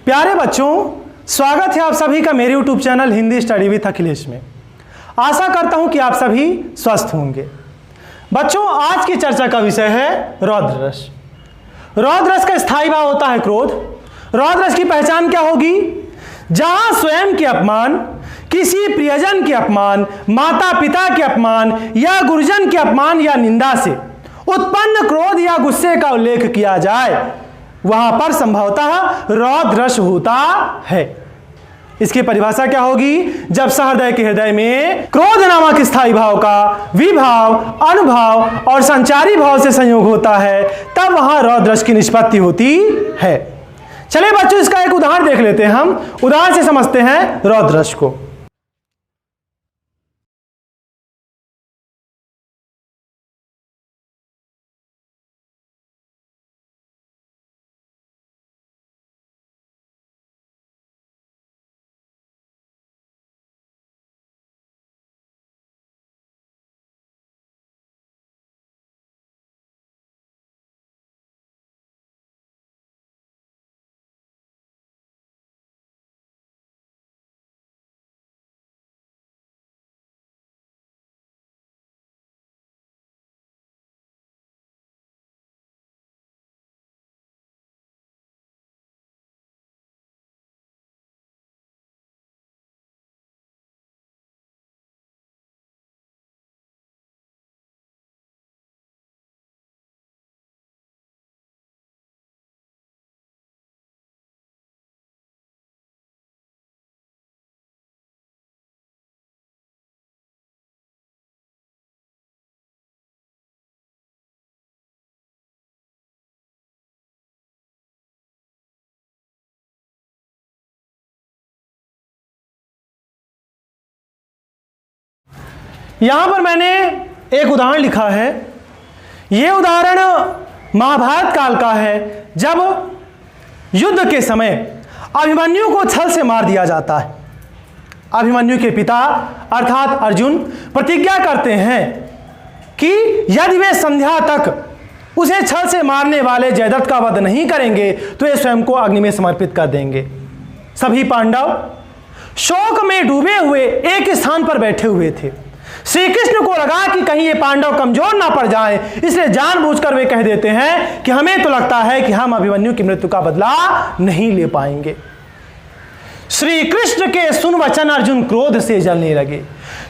प्यारे बच्चों, स्वागत है आप सभी का मेरे YouTube channel Hindi study with Akhilesh में। आशा करता हूं कि आप सभी स्वस्थ होंगे। बच्चों, आज की चर्चा का विषय है रौद्र रस। रौद्र रस का स्थायी भाव होता है क्रोध। रौद्र रस की पहचान क्या होगी? जहां स्वयं के अपमान, किसी प्रियजन के अपमान, माता पिता के अपमान या गुरुजन के अपमान या निंदा से उत्पन्न क्रोध या गुस्से का उल्लेख किया जाए, वहां पर संभवतः रौद्र रस होता है। इसकी परिभाषा क्या होगी? जब सहृदय के हृदय में क्रोध नामक स्थायी भाव का विभाव, अनुभाव और संचारी भाव से संयोग होता है, तब वहां रौद्र रस की निष्पत्ति होती है। चलिए बच्चों, इसका एक उदाहरण देख लेते हैं। हम उदाहरण से समझते हैं रौद्र रस को। यहां पर मैंने एक उदाहरण लिखा है। यह उदाहरण महाभारत काल का है, जब युद्ध के समय अभिमन्यु को छल से मार दिया जाता है। अभिमन्यु के पिता अर्थात अर्जुन प्रतिज्ञा करते हैं कि यदि वे संध्या तक उसे छल से मारने वाले जयद्रथ का वध नहीं करेंगे तो वे स्वयं को अग्नि में समर्पित कर देंगे। सभी पांडव शोक में डूबे हुए एक स्थान पर बैठे हुए थे। श्री कृष्ण को लगा कि कहीं ये पांडव कमजोर ना पड़ जाएं, इसलिए जानबूझकर वे कह देते हैं कि हमें तो लगता है कि हम अभिमन्यु की मृत्यु का बदला नहीं ले पाएंगे। श्री कृष्ण के सुन वचन अर्जुन क्रोध से जलने लगे।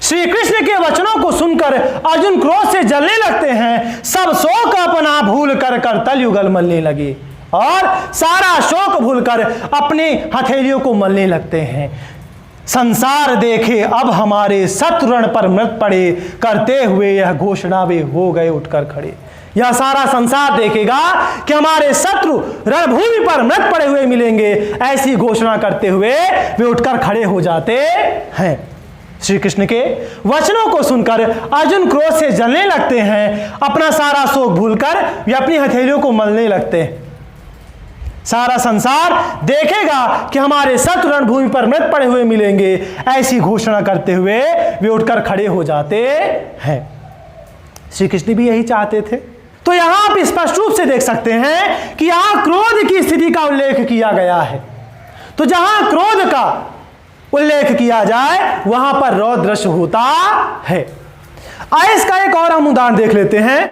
श्री कृष्ण के वचनों को सुनकर अर्जुन क्रोध से जलने लगते हैं। सब शोक अपना भूल कर तल युगल मलने लगे और सारा शोक भूलकर अपने हथेलियों को मलने लगते हैं। संसार देखे अब हमारे शत्रु रण पर मृत पड़े, करते हुए यह घोषणा वे हो गए उठकर खड़े। यह सारा संसार देखेगा कि हमारे शत्रु रणभूमि पर मृत पड़े हुए मिलेंगे। ऐसी घोषणा करते हुए वे उठकर खड़े हो जाते हैं। श्री कृष्ण के वचनों को सुनकर अर्जुन क्रोध से जलने लगते हैं। अपना सारा शोक भूलकर वे अपनी हथेलियों को मलने लगते हैं। सारा संसार देखेगा कि हमारे शत्रु रणभूमि पर मृत पड़े हुए मिलेंगे। ऐसी घोषणा करते हुए वे उठकर खड़े हो जाते हैं। श्री कृष्ण भी यही चाहते थे। तो यहां आप स्पष्ट रूप से देख सकते हैं कि यहां क्रोध की स्थिति का उल्लेख किया गया है। तो जहां क्रोध का उल्लेख किया जाए वहां पर रौद्र रस होता है। आइए इसका एक और हम उदाहरण देख लेते हैं।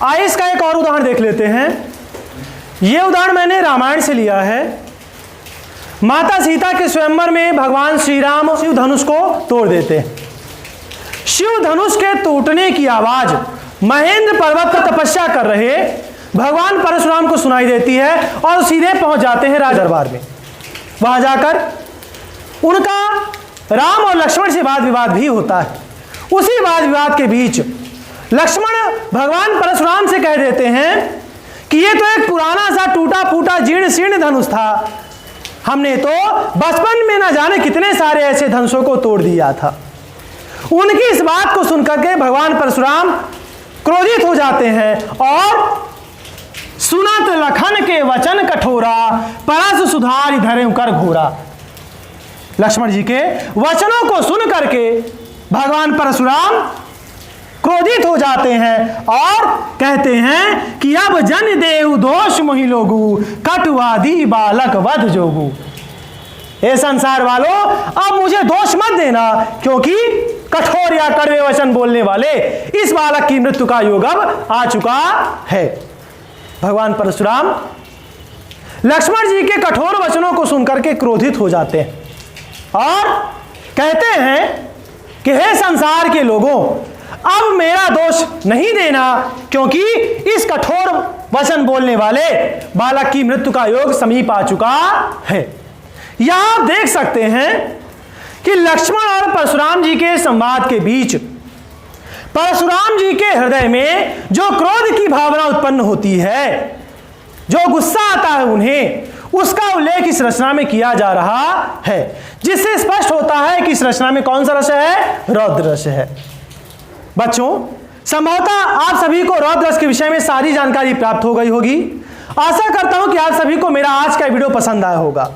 आइए इसका एक और उदाहरण देख लेते हैं। यह उदाहरण मैंने रामायण से लिया है। माता सीता के स्वयंवर में भगवान श्री राम शिव धनुष को तोड़ देते हैं। शिव धनुष के टूटने की आवाज महेंद्र पर्वत पर तपस्या कर रहे भगवान परशुराम को सुनाई देती है और सीधे पहुंच जाते हैं राज दरबार में। वहां जाकर उनका राम और लक्ष्मण से वाद विवाद भी होता है। उसी वाद विवाद के बीच लक्ष्मण भगवान परशुराम से कह देते हैं कि ये तो एक पुराना सा टूटा फूटा जीर्ण शीर्ण धनुष था, हमने तो बचपन में न जाने कितने सारे ऐसे धनुषों को तोड़ दिया था। उनकी इस बात को सुनकर के भगवान परशुराम क्रोधित हो जाते हैं और सुनत लखन के वचन कठोरा, परस सुधार धरे कर घोरा। लक्ष्मण जी के वचनों को सुन करके भगवान परशुराम क्रोधित हो जाते हैं और कहते हैं कि अब जन देव दोष मोहि लोगु, कटुवादी बालक वध जोगु। हे संसार वालों, अब मुझे दोष मत देना, क्योंकि कठोर या कड़वे वचन बोलने वाले इस बालक की मृत्यु का योग अब आ चुका है। भगवान परशुराम लक्ष्मण जी के कठोर वचनों को सुनकर के क्रोधित हो जाते हैं और कहते हैं कि हे संसार के लोगों, अब मेरा दोष नहीं देना, क्योंकि इस कठोर वचन बोलने वाले बालक की मृत्यु का योग समीप आ चुका है। यहां आप देख सकते हैं कि लक्ष्मण और परशुराम जी के संवाद के बीच परशुराम जी के हृदय में जो क्रोध की भावना उत्पन्न होती है, जो गुस्सा आता है उन्हें, उसका उल्लेख इस रचना में किया जा रहा है, जिससे स्पष्ट होता है कि इस रचना में कौन सा रस है? रौद्र रस है। बच्चों, संभवतः आप सभी को रौद्र रस के विषय में सारी जानकारी प्राप्त हो गई होगी। आशा करता हूं कि आप सभी को मेरा आज का वीडियो पसंद आया होगा।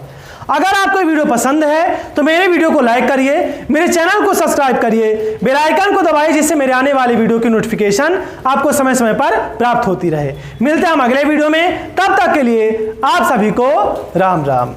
अगर आपको वीडियो पसंद है तो मेरे वीडियो को लाइक करिए, मेरे चैनल को सब्सक्राइब करिए, बेल आइकन को दबाइए, जिससे मेरे आने वाले वीडियो की नोटिफिकेशन आपको समय समय पर प्राप्त होती रहे। मिलते हैं हम अगले वीडियो में, तब तक के लिए आप सभी को राम राम।